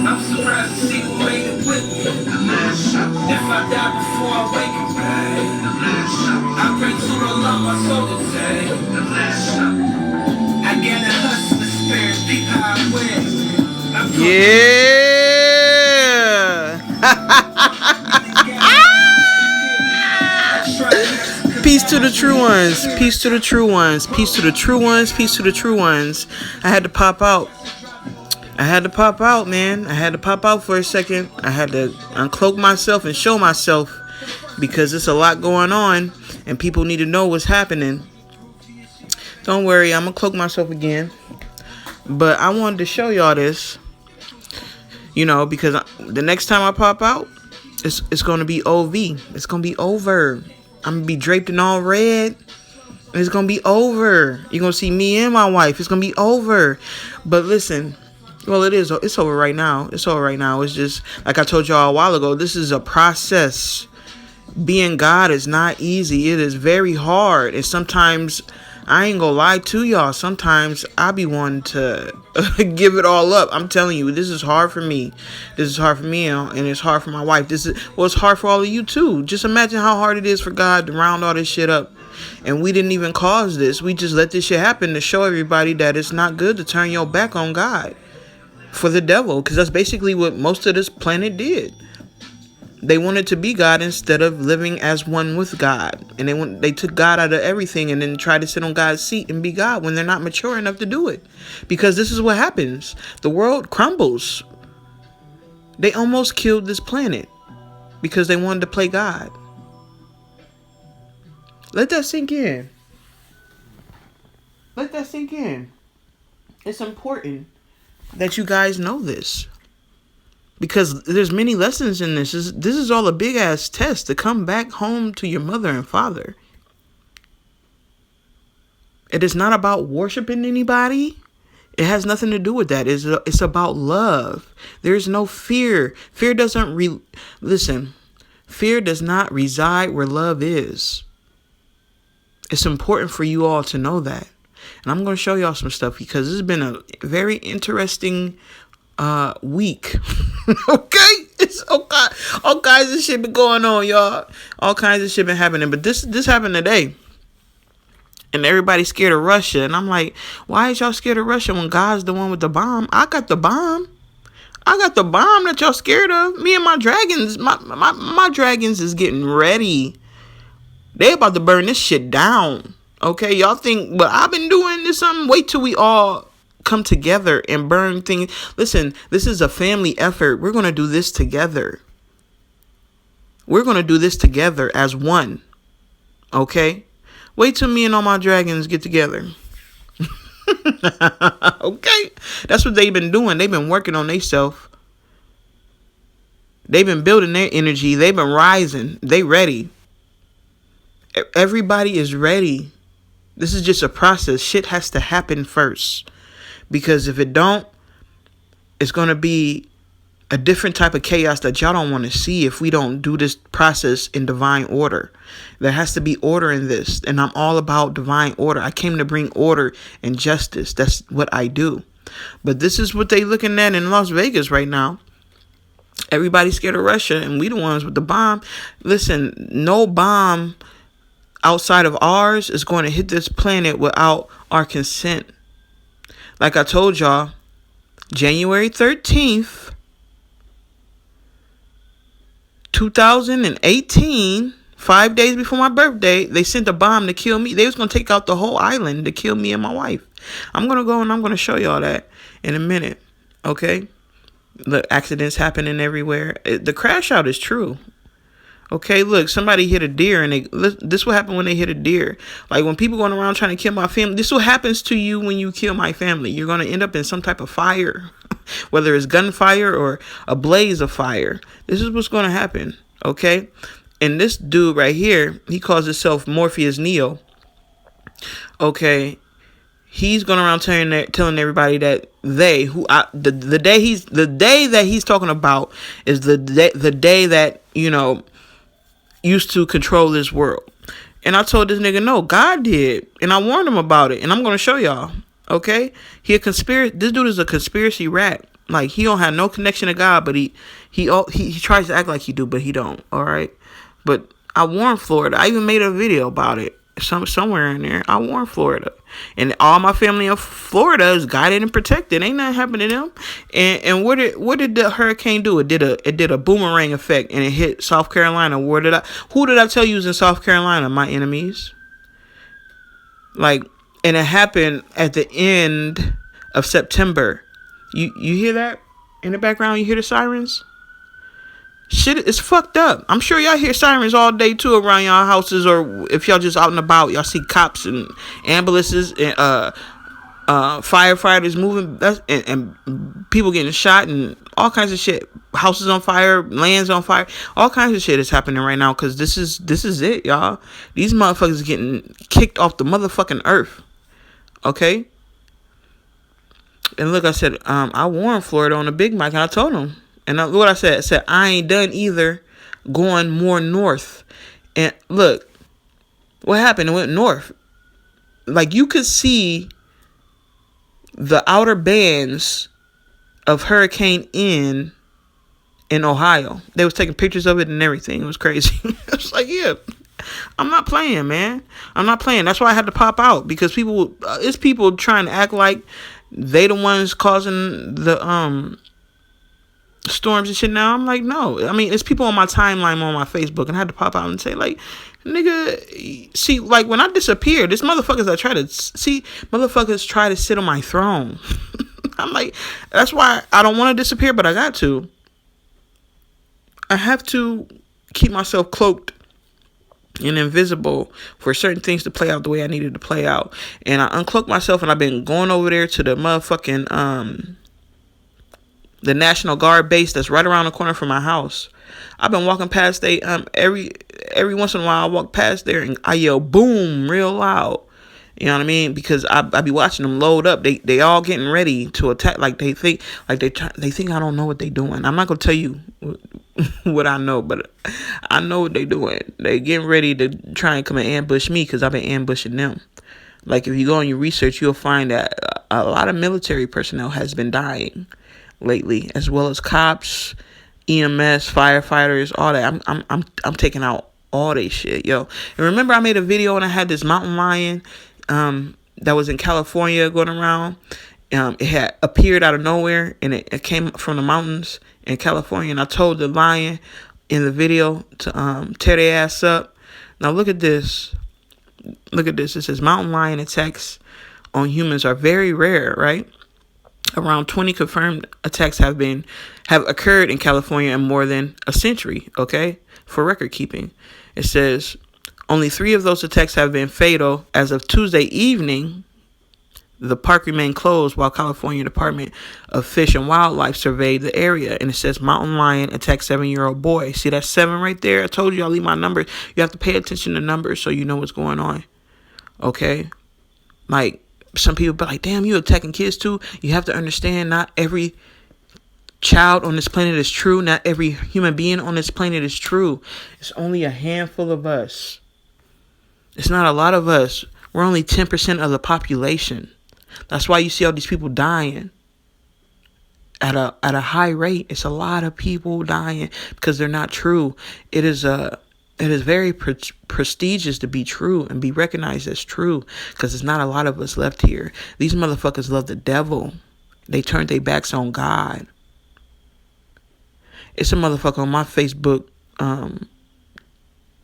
I'm surprised to see who made it with me. If I die before I wake up, I pray to the Lord my soul to take. I got that hustling spirit, peep how I wear. Peace to the true ones. Peace to the true ones. Peace to the true ones. Peace to the true ones. I had to pop out. Man. I had to pop out for a second. I had to uncloak myself and show myself because there's a lot going on and people need to know what's happening. Don't worry, I'm going to cloak myself again. But I wanted to show y'all this. You know, because the next time I pop out, it's going to be OV. It's going to be over. I'm going to be draped in all red. And it's going to be over. You're going to see me and my wife. It's going to be over. But listen, well, it is. It's over right now. It's over right now. It's just, like I told y'all a while ago, this is a process. Being God is not easy. It is very hard. And sometimes, I ain't gonna lie to y'all, sometimes I be wanting to give it all up. I'm telling you, this is hard for me. This is hard for me, and it's hard for my wife. It's hard for all of you too. Just imagine how hard it is for God to round all this shit up. And we didn't even cause this. We just let this shit happen to show everybody that it's not good to turn your back on God for the devil. Because that's basically what most of this planet did. They wanted to be God instead of living as one with God. And they took God out of everything and then tried to sit on God's seat and be God when they're not mature enough to do it. Because this is what happens. The world crumbles. They almost killed this planet because they wanted to play God. Let that sink in. Let that sink in. It's important that you guys know this. Because there's many lessons in this. This is all a big ass test to come back home to your mother and father. It is not about worshiping anybody. It has nothing to do with that. It's about love. There's no fear. Fear doesn't listen. Fear does not reside where love is. It's important for you all to know that. And I'm going to show y'all some stuff because this has been a very interesting week. Okay, it's okay. All kinds of shit been going on, y'all. All kinds of shit been happening, but this happened today, and everybody's scared of Russia. And I'm like, why is y'all scared of Russia when God's the one with the bomb? I got the bomb. That y'all scared of. Me and my dragons, my dragons is getting ready. They about to burn this shit down. Okay, y'all think what I've been doing is something? Wait till we all come together and burn things. Listen, this is a family effort. We're going to do this together. We're going to do this together as one. Okay? Wait till me and all my dragons get together. Okay? That's what they've been doing. They've been working on themselves. They've been building their energy. They've been rising. They ready. Everybody is ready. This is just a process. Shit has to happen first. Because if it don't, it's going to be a different type of chaos that y'all don't want to see if we don't do this process in divine order. There has to be order in this. And I'm all about divine order. I came to bring order and justice. That's what I do. But this is what they looking at in Las Vegas right now. Everybody's scared of Russia and we the ones with the bomb. Listen, no bomb outside of ours is going to hit this planet without our consent. Like I told y'all, January 13th, 2018, 5 days before my birthday, they sent a bomb to kill me. They was going to take out the whole island to kill me and my wife. I'm going to go and I'm going to show y'all that in a minute. Okay? The accidents happening everywhere. The crash out is true. Okay, look, somebody hit a deer and this will happen when they hit a deer. Like when people going around trying to kill my family, this what happens to you when you kill my family. You're going to end up in some type of fire, whether it's gunfire or a blaze of fire. This is what's going to happen. Okay. And this dude right here, he calls himself Morpheus Neo. Okay. He's going around telling everybody that the day that he's talking about is the day that, you know, used to control this world. And I told this nigga, no, God did. And I warned him about it. And I'm going to show y'all. Okay? This dude is a conspiracy rat. Like, he don't have no connection to God, but he tries to act like he do, but he don't. All right, but I warned Florida. I even made a video about it. Somewhere in there, I warned Florida, and all my family in Florida is guided and protected. Ain't nothing happening to them. And what did the hurricane do? It did a boomerang effect, and it hit South Carolina. Who did I tell you was in South Carolina? My enemies. Like, and it happened at the end of September. You hear that in the background? You hear the sirens? Shit is fucked up. I'm sure y'all hear sirens all day too around y'all houses, or if y'all just out and about, y'all see cops and ambulances and firefighters moving, and people getting shot and all kinds of shit. Houses on fire, lands on fire, all kinds of shit is happening right now. Cause this is it, y'all. These motherfuckers getting kicked off the motherfucking earth. Okay. And look, I said, I warned Florida on the big mic, and I told them. And what I said, I ain't done either going more north. And look, what happened? It went north. Like, you could see the outer bands of Hurricane in Ohio. They was taking pictures of it and everything. It was crazy. It's like, yeah, I'm not playing, man. I'm not playing. That's why I had to pop out, because it's people trying to act like they the ones causing the storms and shit. Now I'm like, no. I mean, it's people on my timeline on my Facebook, and I had to pop out and say, like, nigga, see, like, when I disappeared, this motherfuckers try to sit on my throne. I'm like, that's why I don't want to disappear, but I got to. I have to keep myself cloaked and invisible for certain things to play out the way I needed to play out. And I uncloaked myself, and I've been going over there to the motherfucking the National Guard base that's right around the corner from my house. I've been walking past every once in a while I walk past there and I yell boom real loud. You know what I mean? Because I be watching them load up. They all getting ready to attack. Like, they think I don't know what they doing. I'm not gonna tell you what I know, but I know what they doing. They getting ready to try and come and ambush me, because I've been ambushing them. Like, if you go on your research, you'll find that a lot of military personnel has been dying lately, as well as cops, EMS, firefighters, all that. I'm taking out all they shit, yo. And remember, I made a video and I had this mountain lion that was in California going around. It had appeared out of nowhere, and it came from the mountains in California. And I told the lion in the video to tear their ass up. Now look at this. Look at this. It says mountain lion attacks on humans are very rare, right? Around 20 confirmed attacks have occurred in California in more than a century, okay? For record keeping. It says only 3 of those attacks have been fatal. As of Tuesday evening, the park remained closed while California Department of Fish and Wildlife surveyed the area. And it says mountain lion attacked 7-year-old boy. See that 7 right there? I told you I'll leave my numbers. You have to pay attention to numbers so you know what's going on. Okay? Like, some people be like, damn, you attacking kids too? You have to understand, not every child on this planet is true. Not every human being on this planet is true. It's only a handful of us. It's not a lot of us. We're only 10% of the population. That's why you see all these people dying at a high rate. It's a lot of people dying because they're not true. It is very prestigious to be true and be recognized as true, because there's not a lot of us left here. These motherfuckers love the devil. They turned their backs on God. It's a motherfucker on my Facebook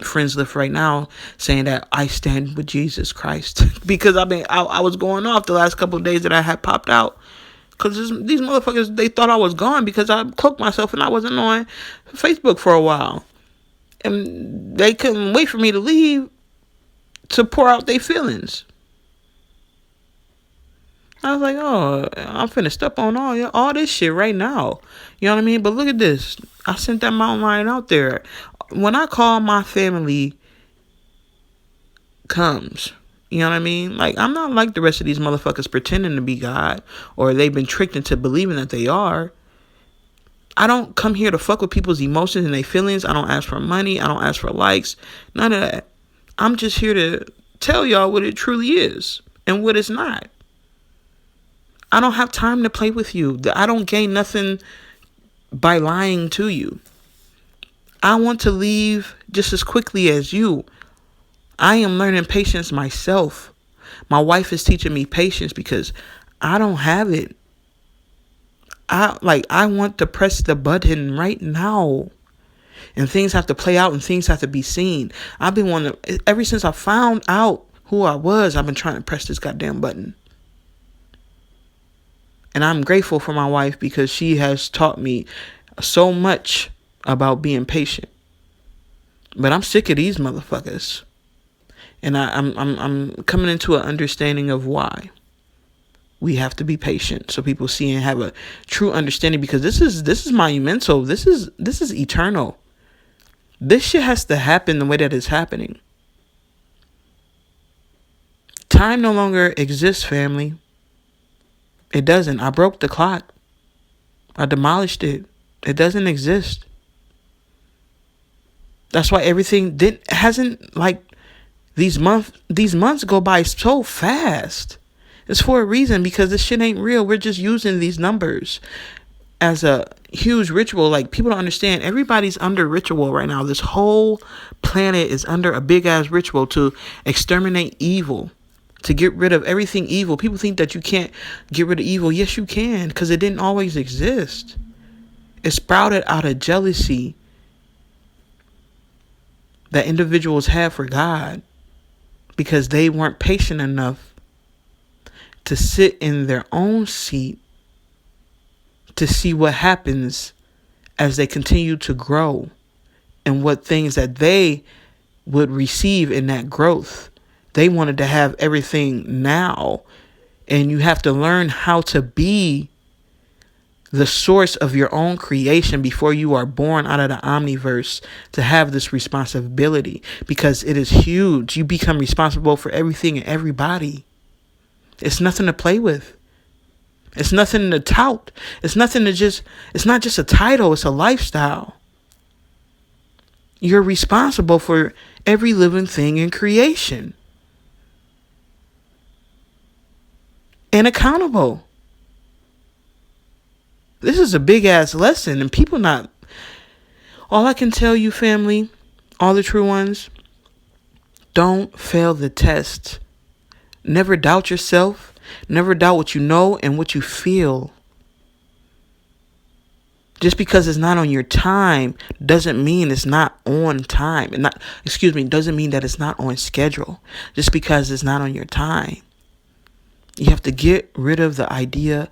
friends list right now saying that I stand with Jesus Christ because I was going off the last couple of days that I had popped out, because these motherfuckers, they thought I was gone because I cloaked myself and I wasn't on Facebook for a while. And they couldn't wait for me to leave to pour out their feelings. I was like, oh, I'm finna step on all this shit right now. You know what I mean? But look at this. I sent that mountain lion out there. When I call my family comes, you know what I mean? Like, I'm not like the rest of these motherfuckers pretending to be God, or they've been tricked into believing that they are. I don't come here to fuck with people's emotions and their feelings. I don't ask for money. I don't ask for likes. None of that. I'm just here to tell y'all what it truly is and what it's not. I don't have time to play with you. I don't gain nothing by lying to you. I want to leave just as quickly as you. I am learning patience myself. My wife is teaching me patience because I don't have it. I want to press the button right now. And things have to play out and things have to be seen. I've been wanting to, ever since I found out who I was, I've been trying to press this goddamn button. And I'm grateful for my wife because she has taught me so much about being patient. But I'm sick of these motherfuckers. And I'm coming into an understanding of why we have to be patient, so people see and have a true understanding, because this is monumental. This is eternal. This shit has to happen the way that it's happening. Time no longer exists, family. It doesn't. I broke the clock. I demolished it. It doesn't exist. That's why everything hasn't, like, these months go by so fast. It's for a reason, because this shit ain't real. We're just using these numbers as a huge ritual. Like, people don't understand. Everybody's under ritual right now. This whole planet is under a big ass ritual to exterminate evil, to get rid of everything evil. People think that you can't get rid of evil. Yes, you can, because it didn't always exist. It sprouted out of jealousy that individuals have for God, because they weren't patient enough to sit in their own seat to see what happens as they continue to grow and what things that they would receive in that growth. They wanted to have everything now, and you have to learn how to be the source of your own creation before you are born out of the omniverse, to have this responsibility, because it is huge. You become responsible for everything and everybody. It's nothing to play with. It's nothing to tout. It's not just a title, it's a lifestyle. You're responsible for every living thing in creation. And accountable. This is a big ass lesson, and people not. All I can tell you, family, all the true ones, don't fail the test. Never doubt yourself. Never doubt what you know and what you feel. Just because it's not on your time doesn't mean it's not on time. Doesn't mean that it's not on schedule. Just because it's not on your time. You have to get rid of the idea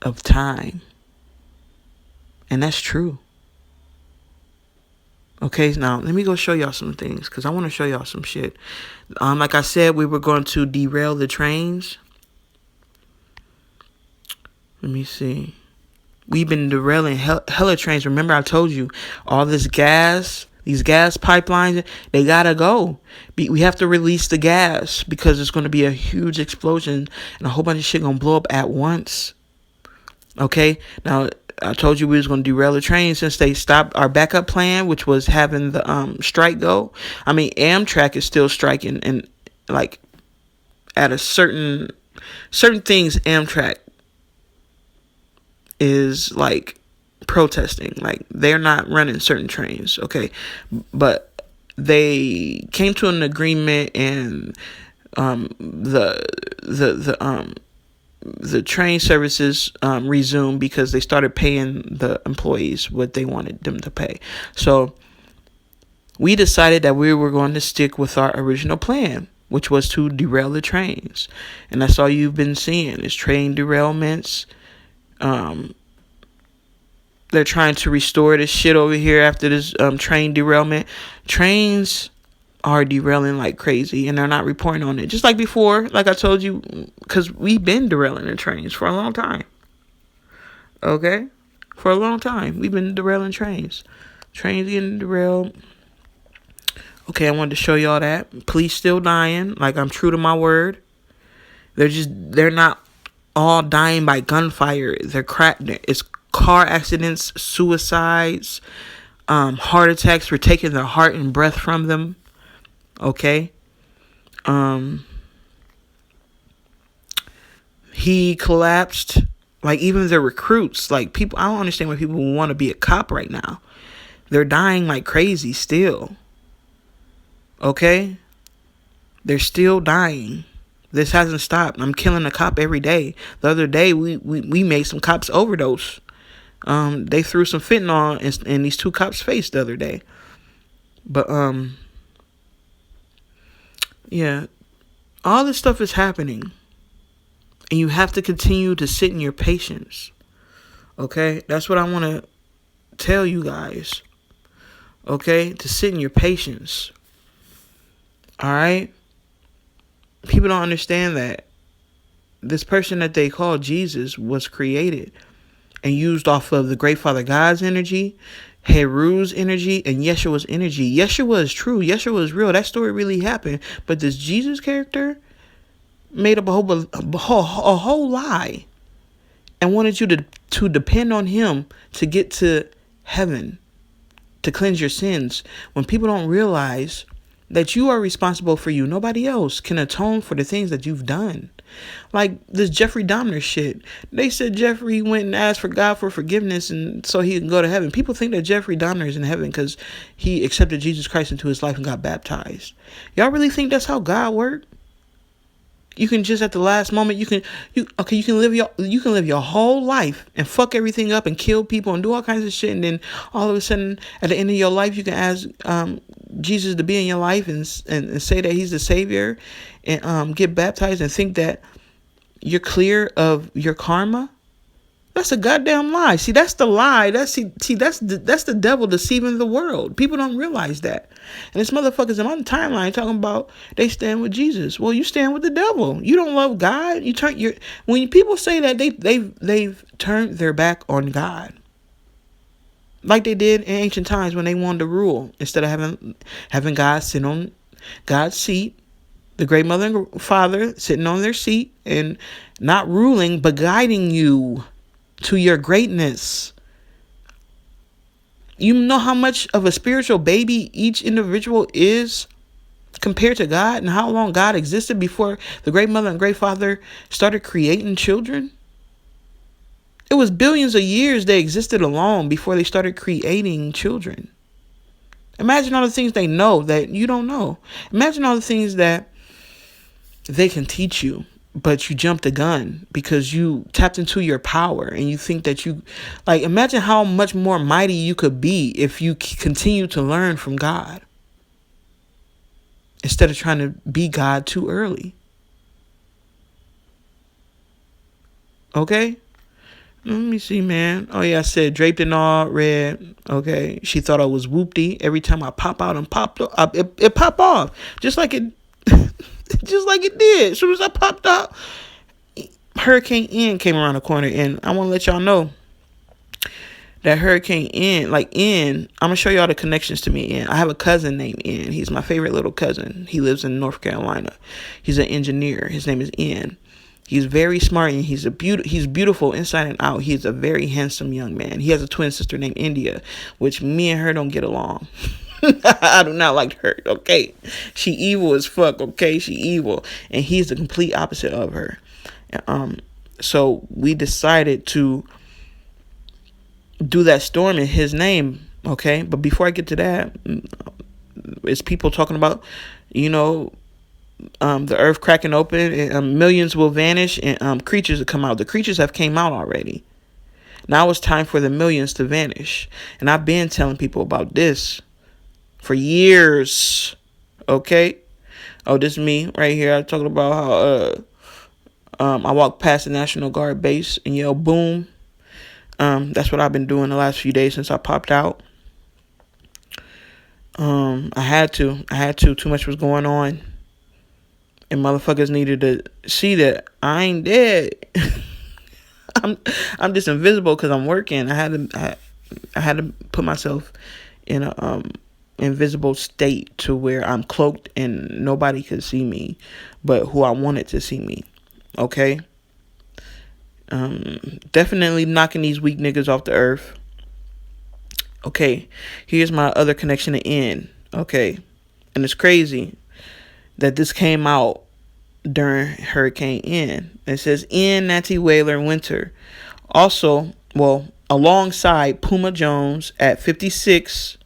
of time. And that's true. Okay, now let me go show y'all some things, because I want to show y'all some shit. Like I said, we were going to derail the trains. Let me see. We've been derailing hella trains. Remember, I told you all this gas, these gas pipelines, they gotta go. We have to release the gas, because it's going to be a huge explosion and a whole bunch of shit gonna blow up at once. Okay, now I told you we was going to derail the train since they stopped our backup plan, which was having the strike go. I mean, Amtrak is still striking, and like at a certain things, Amtrak is like protesting. Like, they're not running certain trains, okay? But they came to an agreement, and the train services resumed, because they started paying the employees what they wanted them to pay. So we decided that we were going to stick with our original plan, which was to derail the trains. And that's all you've been seeing is train derailments. They're trying to restore this shit over here after this train derailment. Trains are derailing like crazy, and they're not reporting on it. Just like before, like I told you, because we've been derailing the trains for a long time. Okay? For a long time. We've been derailing trains. Trains getting derailed. Okay, I wanted to show y'all that. Police still dying. Like, I'm true to my word. They're not all dying by gunfire. It's car accidents, suicides, heart attacks. We're taking their heart and breath from them. Okay. He collapsed. Like, even the recruits, like, people, I don't understand why people want to be a cop right now. They're dying like crazy still. Okay? They're still dying. This hasn't stopped. I'm killing a cop every day. The other day, we made some cops overdose. They threw some fentanyl in these 2 cops' face the other day. But, yeah. All this stuff is happening. And you have to continue to sit in your patience. Okay? That's what I want to tell you guys. Okay? To sit in your patience. Alright? People don't understand that this person that they call Jesus was created and used off of the great Father God's energy, Heru's energy, and Yeshua's energy. Yeshua is true. Yeshua is real. That story really happened. But this Jesus character made up a whole lie and wanted you to depend on him to get to heaven, to cleanse your sins, when people don't realize that you are responsible for you. Nobody else can atone for the things that you've done. Like this Jeffrey Dahmer shit. They said Jeffrey went and asked for God for forgiveness and so he can go to heaven. People think that Jeffrey Dahmer is in heaven because he accepted Jesus Christ into his life and got baptized. Y'all really think that's how God worked? You can just at the last moment, you can live your whole life and fuck everything up and kill people and do all kinds of shit, and then all of a sudden at the end of your life you can ask Jesus to be in your life and say that he's the savior and get baptized and think that you're clear of your karma. That's a goddamn lie. See, that's the lie. That's the devil deceiving the world. People don't realize that. And this motherfuckers on the timeline talking about they stand with Jesus. Well, you stand with the devil. You don't love God. When people say that they've turned their back on God. Like they did in ancient times when they wanted to rule. Instead of having God sit on God's seat, the great mother and father sitting on their seat and not ruling but guiding you to your greatness. You know how much of a spiritual baby each individual is compared to God, and how long God existed before the great mother and great father started creating children? It was billions of years they existed alone before they started creating children. Imagine all the things they know that you don't know. Imagine all the things that they can teach you, but you jumped the gun because you tapped into your power and you think that imagine how much more mighty you could be if you continue to learn from God instead of trying to be God too early. Okay? Let me see, man. Oh, yeah, I said draped in all red. Okay. She thought I was whoopty. Every time I pop out and popped up, it popped off. Just like it did. As soon as I popped out, Hurricane Ian came around the corner. And I want to let y'all know that Hurricane Ian, I'm going to show y'all the connections to me. Ian. I have a cousin named Ian. He's my favorite little cousin. He lives in North Carolina. He's an engineer. His name is Ian. He's very smart and he's beautiful inside and out. He's a very handsome young man. He has a twin sister named India, which me and her don't get along. I do not like her, okay? She evil as fuck, okay? She evil. And he's the complete opposite of her. So we decided to do that storm in his name, okay? But before I get to that, it's people talking about, the earth cracking open and millions will vanish and creatures will come out. The creatures have came out already. Now it's time for the millions to vanish. And I've been telling people about this for years. Okay? Oh, this is me right here. I'm talking about how I walked past the National Guard base and yelled boom. That's what I've been doing the last few days since I popped out. I had to. Too much was going on. And motherfuckers needed to see that I ain't dead. I'm just invisible because I'm working. I had to put myself in a invisible state to where I'm cloaked and nobody could see me, but who I wanted to see me. Okay. Definitely knocking these weak niggas off the earth. Okay. Here's my other connection to end. Okay. And it's crazy that this came out during Hurricane Ian. It says Ian, Natty Whaler, Winter. Also, well, alongside Puma Jones at 56,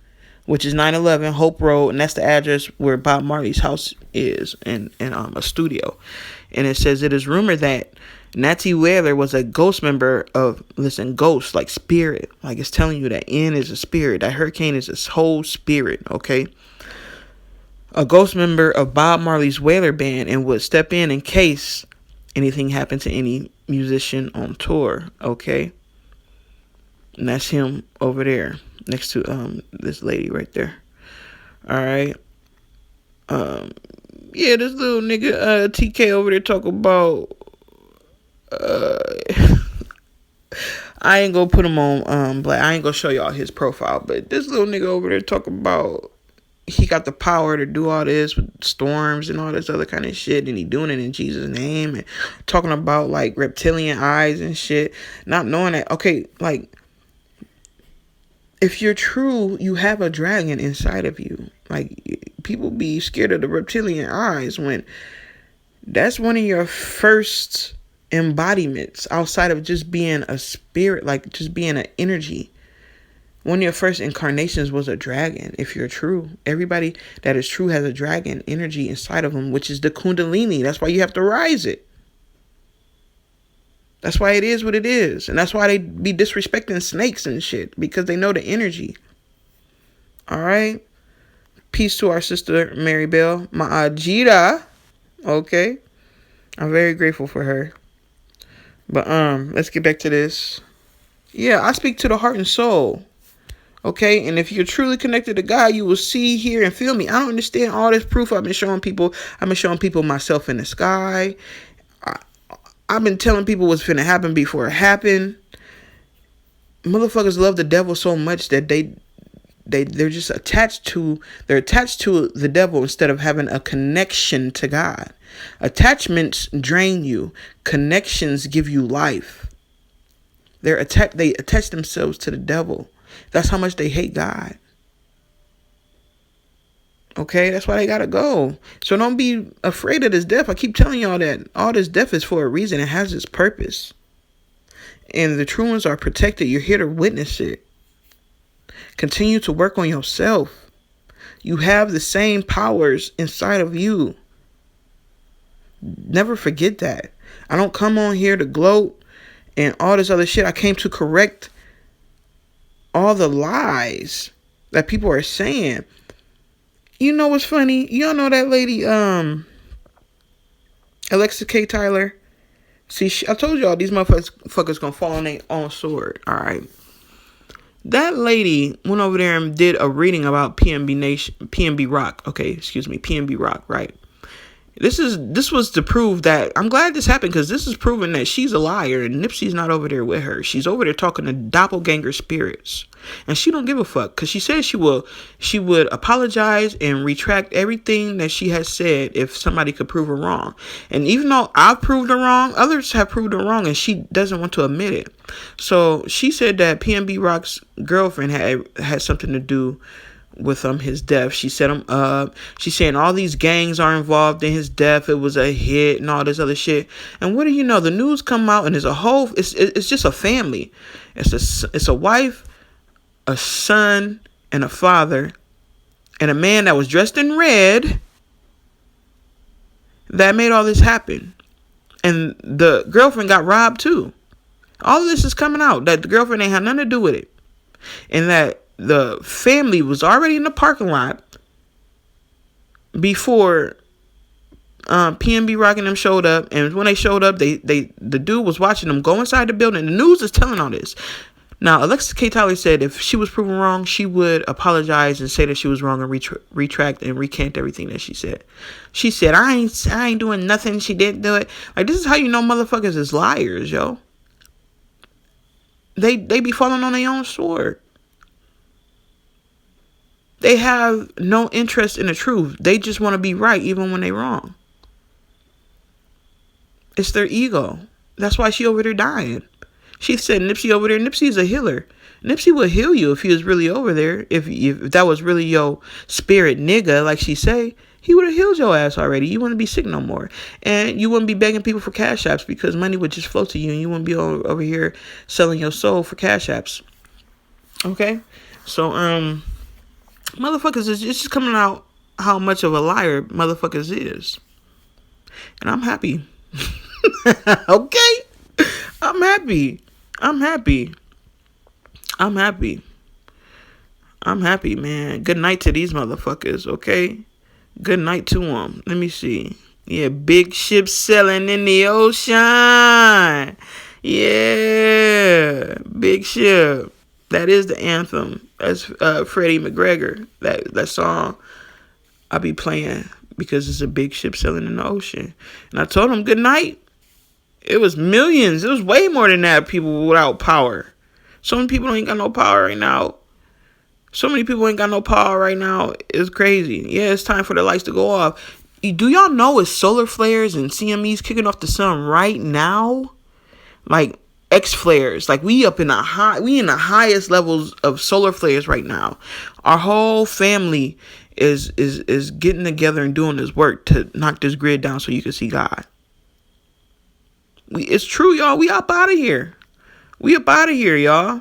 which is 911 Hope Road, and that's the address where Bob Marley's house is, in a studio. And it says it is rumored that Natty Whaler was a ghost member of, listen, ghost, like spirit. Like it's telling you that Ian is a spirit. That hurricane is a whole spirit, okay? A ghost member of Bob Marley's Whaler band and would step in case anything happened to any musician on tour, okay? And that's him over there next to this lady right there. All right. Yeah, this little nigga TK over there talk about I ain't gonna put him on black. I ain't gonna show y'all his profile, but this little nigga over there talk about he got the power to do all this with storms and all this other kind of shit, and he doing it in Jesus' name, and talking about like reptilian eyes and shit, not knowing that, okay, like if you're true, you have a dragon inside of you. Like people be scared of the reptilian eyes when that's one of your first embodiments outside of just being a spirit, like just being an energy. One of your first incarnations was a dragon. If you're true, everybody that is true has a dragon energy inside of them, which is the kundalini. That's why you have to rise it. That's why it is what it is. And that's why they be disrespecting snakes and shit, because they know the energy. All right. Peace to our sister Mary Bell, my Ajita. Okay. I'm very grateful for her. But let's get back to this. Yeah, I speak to the heart and soul. Okay, and if you're truly connected to God, you will see, hear, and feel me. I don't understand all this proof I've been showing people. I've been showing people myself in the sky. I've been telling people what's finna happen before it happened. Motherfuckers love the devil so much that they're just attached to the devil instead of having a connection to God. Attachments drain you. Connections give you life. They attach themselves to the devil. That's how much they hate God. Okay, that's why they gotta go. So don't be afraid of this death. I keep telling y'all that all this death is for a reason. It has its purpose. And the true ones are protected. You're here to witness it. Continue to work on yourself. You have the same powers inside of you. Never forget that. I don't come on here to gloat and all this other shit. I came to correct all the lies that people are saying. You know what's funny? Y'all know that lady, Alexa K. Tyler? See, I told y'all these motherfuckers gonna fall on their own sword. All right. That lady went over there and did a reading about PNB Rock. Okay, excuse me, PNB Rock, right? This was to prove that, I'm glad this happened, because this is proving that she's a liar and Nipsey's not over there with her. She's over there talking to doppelganger spirits, and she don't give a fuck, because she said she would apologize and retract everything that she has said if somebody could prove her wrong. And even though I've proved her wrong, others have proved her wrong, and she doesn't want to admit it. So she said that PNB Rock's girlfriend had something to do with his death. She set him up. She's saying all these gangs are involved in his death. It was a hit and all this other shit. And what do you know? The news come out and there's a whole. It's just a family. It's a wife, a son, and a father, and a man that was dressed in red that made all this happen. And the girlfriend got robbed too. All of this is coming out that the girlfriend ain't had nothing to do with it, and that the family was already in the parking lot before PNB Rock and them showed up. And when they showed up, the dude was watching them go inside the building. The news is telling all this. Now, Alexis K. Tyler said if she was proven wrong, she would apologize and say that she was wrong and retract and recant everything that she said. She said, I ain't doing nothing. She didn't do it. Like, this is how you know motherfuckers is liars, yo. They be falling on their own sword. They have no interest in the truth. They just want to be right even when they're wrong. It's their ego. That's why she over there dying. She said Nipsey over there. Nipsey's a healer. Nipsey would heal you if he was really over there. If that was really your spirit nigga, like she say. He would have healed your ass already. You wouldn't be sick no more. And you wouldn't be begging people for cash apps because money would just flow to you and you wouldn't be over here selling your soul for cash apps. Okay? So, motherfuckers, it's just coming out how much of a liar motherfuckers is. And I'm happy. Okay? I'm happy. I'm happy. I'm happy. I'm happy, man. Good night to these motherfuckers, okay? Good night to them. Let me see. Yeah, big ship sailing in the ocean. Yeah, big ship. That is the anthem. That's Freddie McGregor. That song I'll be playing because it's a big ship sailing in the ocean. And I told him good night. It was millions. It was way more than that. People without power. So many people ain't got no power right now. So many people ain't got no power right now. It's crazy. Yeah, it's time for the lights to go off. Do y'all know it's solar flares and CMEs kicking off the sun right now? Like X flares. Like we in the highest levels of solar flares right now. Our whole family is getting together and doing this work to knock this grid down so you can see God. It's true, y'all. We up out of here. We up out of here, y'all.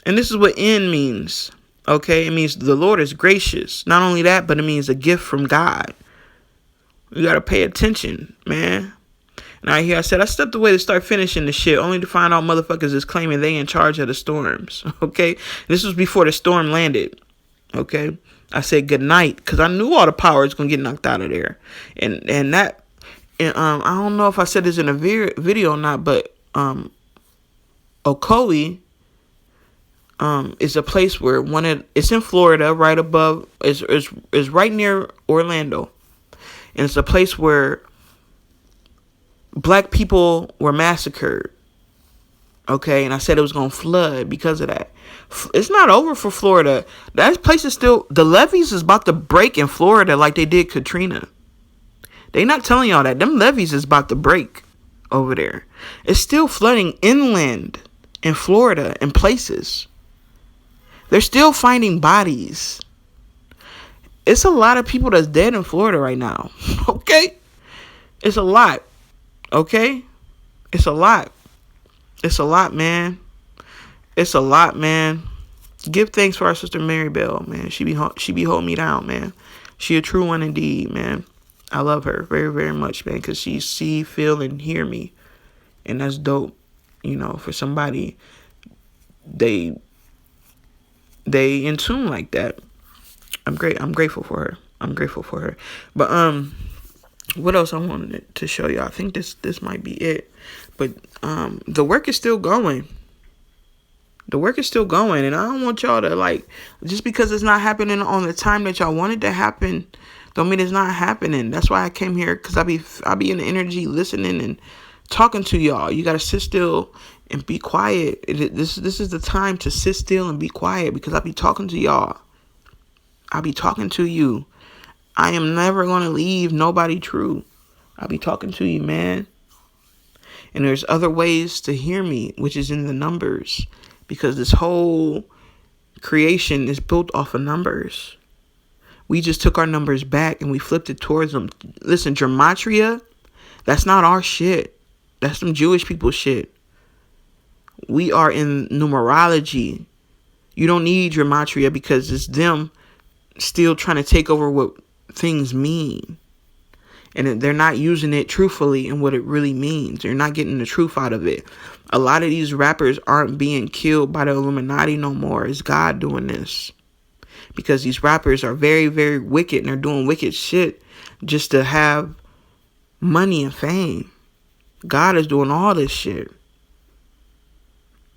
And this is what end means. Okay? It means the Lord is gracious. Not only that, but it means a gift from God. You gotta pay attention, man. Now here I said I stepped away to start finishing the shit, only to find out motherfuckers is claiming they in charge of the storms. Okay? This was before the storm landed. Okay? I said good night because I knew all the power was gonna get knocked out of there. And I don't know if I said this in a video or not, but Ocoee is a place where it's in Florida, right above, is right near Orlando. And it's a place where black people were massacred. Okay, and I said it was going to flood because of that. It's not over for Florida. That place is still, the levees is about to break in Florida like they did Katrina. They not telling y'all that. Them levees is about to break over there. It's still flooding inland in Florida in places. They're still finding bodies. It's a lot of people that's dead in Florida right now. Okay? It's a lot. Okay? It's a lot. It's a lot, man. It's a lot, man. Give thanks for our sister Mary Bell, man. She be holding me down, man. She a true one indeed, man. I love her very, very much, man, because she see, feel, and hear me. And that's dope. You know, for somebody, they in tune like that. I'm grateful for her. I'm grateful for her. But what else I wanted to show you? I think this might be it. But the work is still going. The work is still going, and I don't want y'all to, like, just because it's not happening on the time that y'all want it to happen, don't mean it's not happening. That's why I came here, because I be in the energy listening and talking to y'all. You gotta sit still and be quiet. This is the time to sit still and be quiet, because I be talking to y'all. I be talking to you. I am never gonna leave nobody true. I be talking to you, man. And there's other ways to hear me, which is in the numbers. Because this whole creation is built off of numbers. We just took our numbers back and we flipped it towards them. Listen, gematria, that's not our shit. That's some Jewish people shit. We are in numerology. You don't need gematria because it's them still trying to take over what things mean. And they're not using it truthfully and what it really means. They're not getting the truth out of it. A lot of these rappers aren't being killed by the Illuminati no more. It's God doing this. Because these rappers are very, very wicked. And they're doing wicked shit just to have money and fame. God is doing all this shit.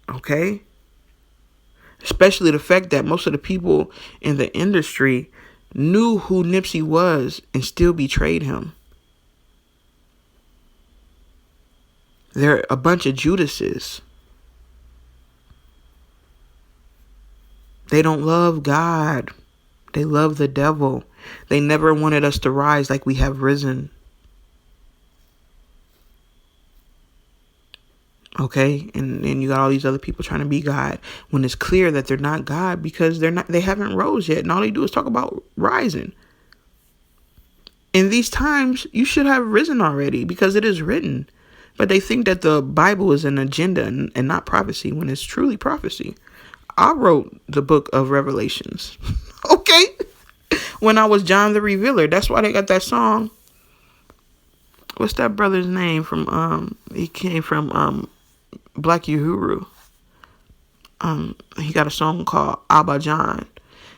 Okay? Especially the fact that most of the people in the industry knew who Nipsey was and still betrayed him. They're a bunch of Judases. They don't love God. They love the devil. They never wanted us to rise like we have risen. Okay? And you got all these other people trying to be God when it's clear that they're not God because they haven't rose yet. And all they do is talk about rising. In these times, you should have risen already because it is written. But they think that the Bible is an agenda and not prophecy when it's truly prophecy. I wrote the book of Revelations. Okay? When I was John the Revealer. That's why they got that song. What's that brother's name from he came from Black Uhuru. He got a song called Abba John.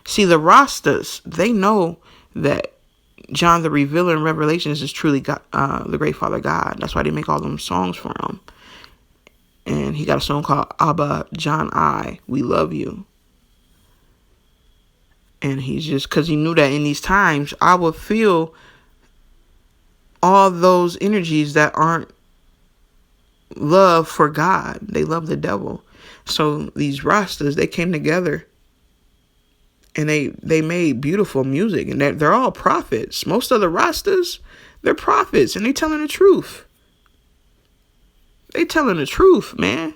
See, the Rastas, they know that John the Revealer in Revelations is truly God, the great Father God. That's why they make all them songs for him. And he got a song called Abba John We Love You. And he's just, because he knew that in these times, I would feel all those energies that aren't love for God. They love the devil. So these Rastas, they came together and they made beautiful music. And they're all prophets. Most of the Rastas, they're prophets and they telling the truth. They telling the truth, man.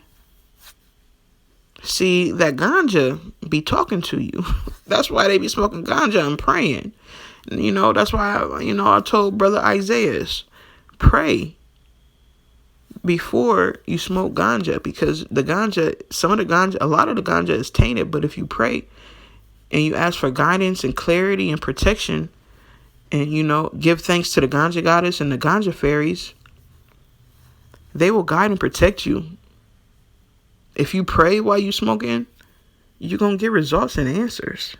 See, that ganja be talking to you. That's why they be smoking ganja and praying. You know, that's why, I told Brother Isaiah, pray before you smoke ganja, because the ganja, a lot of the ganja is tainted. But if you pray and you ask for guidance and clarity and protection and, give thanks to the ganja goddess and the ganja fairies, they will guide and protect you. If you pray while you smoking, you're going to get results and answers.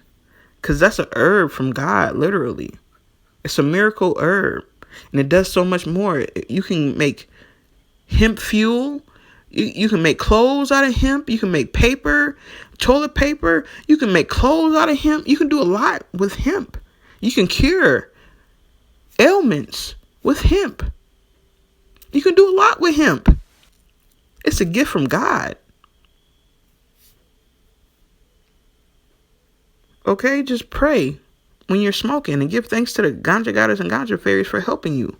Because that's a herb from God, literally. It's a miracle herb. And it does so much more. You can make hemp fuel. You can make clothes out of hemp. You can make paper, toilet paper. You can make clothes out of hemp. You can do a lot with hemp. You can cure ailments with hemp. You can do a lot with hemp. It's a gift from God. Okay, just pray when you're smoking and give thanks to the ganja goddess and ganja fairies for helping you.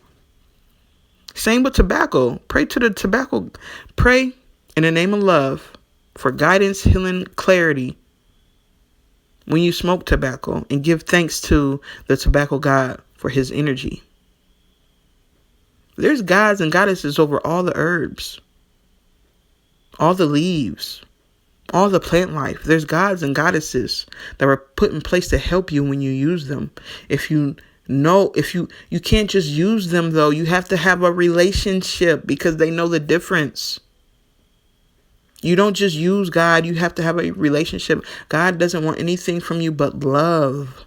Same with tobacco. Pray to the tobacco. Pray in the name of love for guidance, healing, clarity when you smoke tobacco, and give thanks to the tobacco god for his energy. There's gods and goddesses over all the herbs, all the leaves, all the plant life. There's gods and goddesses that were put in place to help you when you use them. If you can't just use them, though, you have to have a relationship, because they know the difference. You don't just use God. You have to have a relationship. God doesn't want anything from you but love.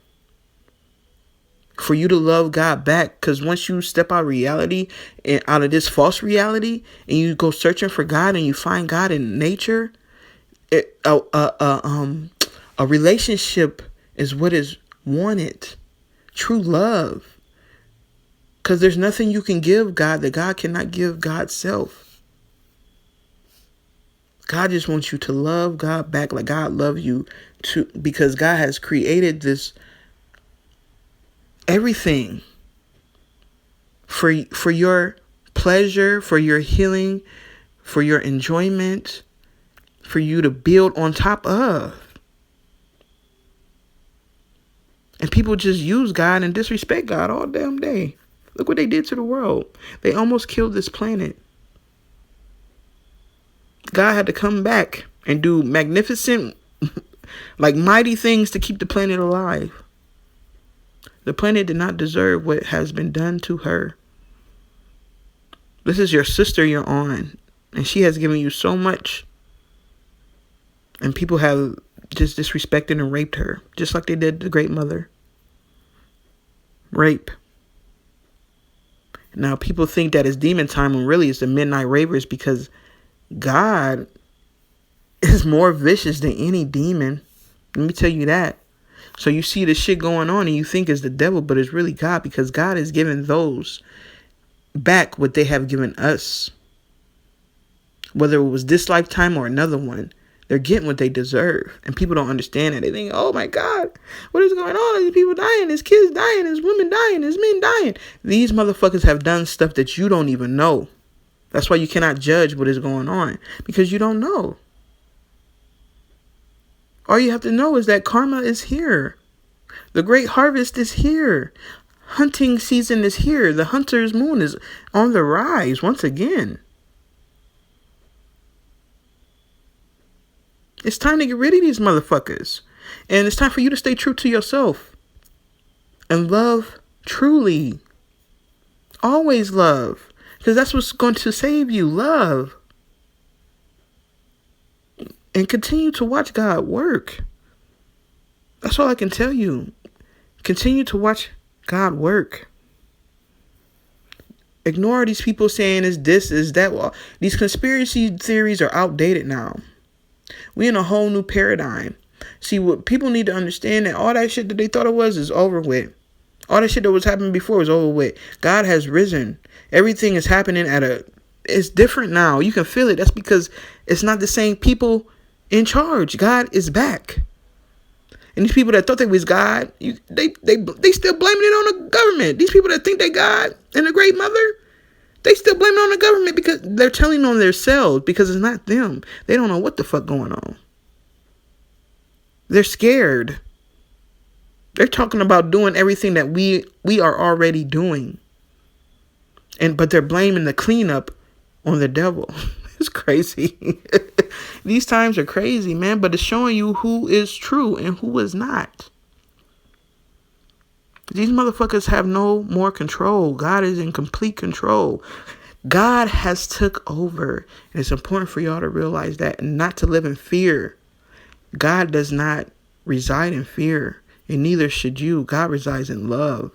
For you to love God back. Because once you step out of reality and out of this false reality, and you go searching for God and you find God in nature, a relationship is what is wanted. True love. Because there's nothing you can give God that God cannot give God's self. God just wants you to love God back like God loved you too, because God has created this everything for your pleasure, for your healing, for your enjoyment, for you to build on top of. And people just use God and disrespect God all damn day. Look what they did to the world. They almost killed this planet. God had to come back and do magnificent, mighty things to keep the planet alive. The planet did not deserve what has been done to her. This is your sister you're on, and she has given you so much. And people have just disrespected and raped her, just like they did the Great Mother. Rape. Now, people think that it's demon time when really it's the midnight ravers, because God is more vicious than any demon. Let me tell you that. So you see this shit going on and you think it's the devil, but it's really God, because God is giving those back what they have given us. Whether it was this lifetime or another one, they're getting what they deserve. And people don't understand it. They think, oh my God, what is going on? These people dying, there's kids dying, there's women dying, there's men dying. These motherfuckers have done stuff that you don't even know. That's why you cannot judge what is going on, because you don't know. All you have to know is that karma is here. The great harvest is here. Hunting season is here. The hunter's moon is on the rise once again. It's time to get rid of these motherfuckers. And it's time for you to stay true to yourself. And love truly. Always love. Because that's what's going to save you. Love. And continue to watch God work. That's all I can tell you. Continue to watch God work. Ignore these people saying is this, is that. Well, these conspiracy theories are outdated now. We in a whole new paradigm. See, what people need to understand, that all that shit that they thought it was is over with. All that shit that was happening before is over with. God has risen. Everything is happening it's different now. You can feel it. That's because it's not the same people in charge. God is back. And these people that thought they was God, they still blaming it on the government. These people that think they God and the great mother, they still blame it on the government because they're telling on themselves, because it's not them. They don't know what the fuck going on. They're scared. They're talking about doing everything that we are already doing. But they're blaming the cleanup on the devil. It's crazy. These times are crazy, man, but it's showing you who is true and who is not. These motherfuckers have no more control. God is in complete control. God has took over. And it's important for y'all to realize that, and not to live in fear. God does not reside in fear, and neither should you. God resides in love.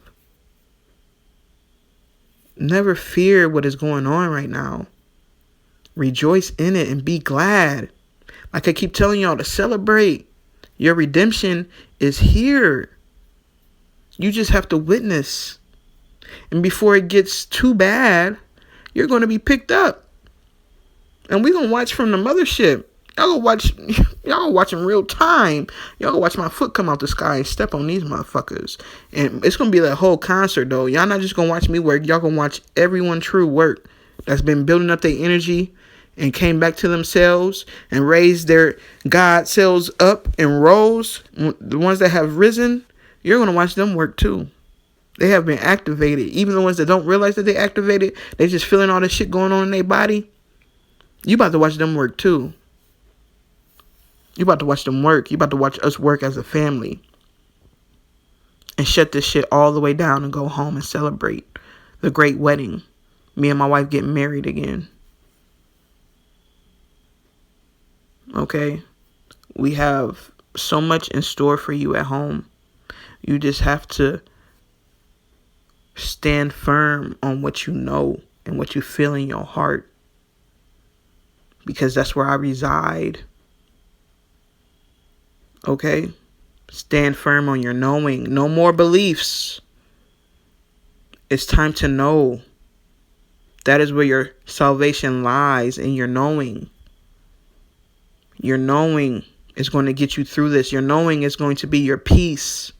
Never fear what is going on right now. Rejoice in it and be glad. Like I keep telling y'all, to celebrate. Your redemption is here. You just have to witness. And before it gets too bad, you're going to be picked up. And we're going to watch from the mothership. Y'all gonna watch in real time. Y'all gonna watch my foot come out the sky and step on these motherfuckers. And it's gonna be that whole concert though. Y'all not just gonna watch me work. Y'all gonna watch everyone true work that's been building up their energy and came back to themselves and raised their God selves up and rose. The ones that have risen, you're gonna watch them work too. They have been activated. Even the ones that don't realize that they activated, they just feeling all this shit going on in their body. You about to watch them work too. You about to watch them work. You about to watch us work as a family. And shut this shit all the way down and go home and celebrate the great wedding. Me and my wife getting married again. Okay? We have so much in store for you at home. You just have to stand firm on what you know and what you feel in your heart. Because that's where I reside. Okay? Stand firm on your knowing. No more beliefs. It's time to know. That is where your salvation lies, in your knowing. Your knowing is going to get you through this. Your knowing is going to be your peace.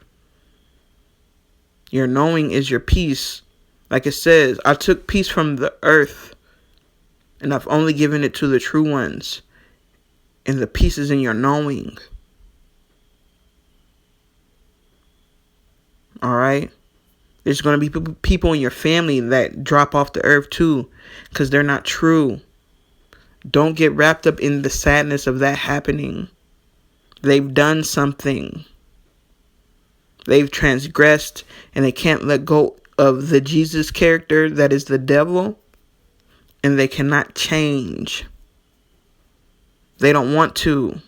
Your knowing is your peace. Like it says, I took peace from the earth, and I've only given it to the true ones. And the peace is in your knowing. All right? There's going to be people in your family that drop off the earth too, because they're not true. Don't get wrapped up in the sadness of that happening. They've done something. They've transgressed, and they can't let go of the Jesus character that is the devil, and they cannot change. They don't want to.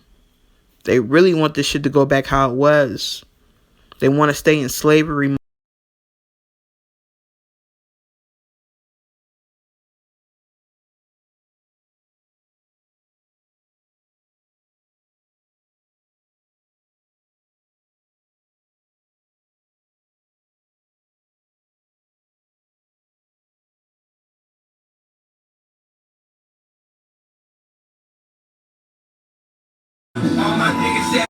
They really want this shit to go back how it was. They want to stay in slavery. All my niggas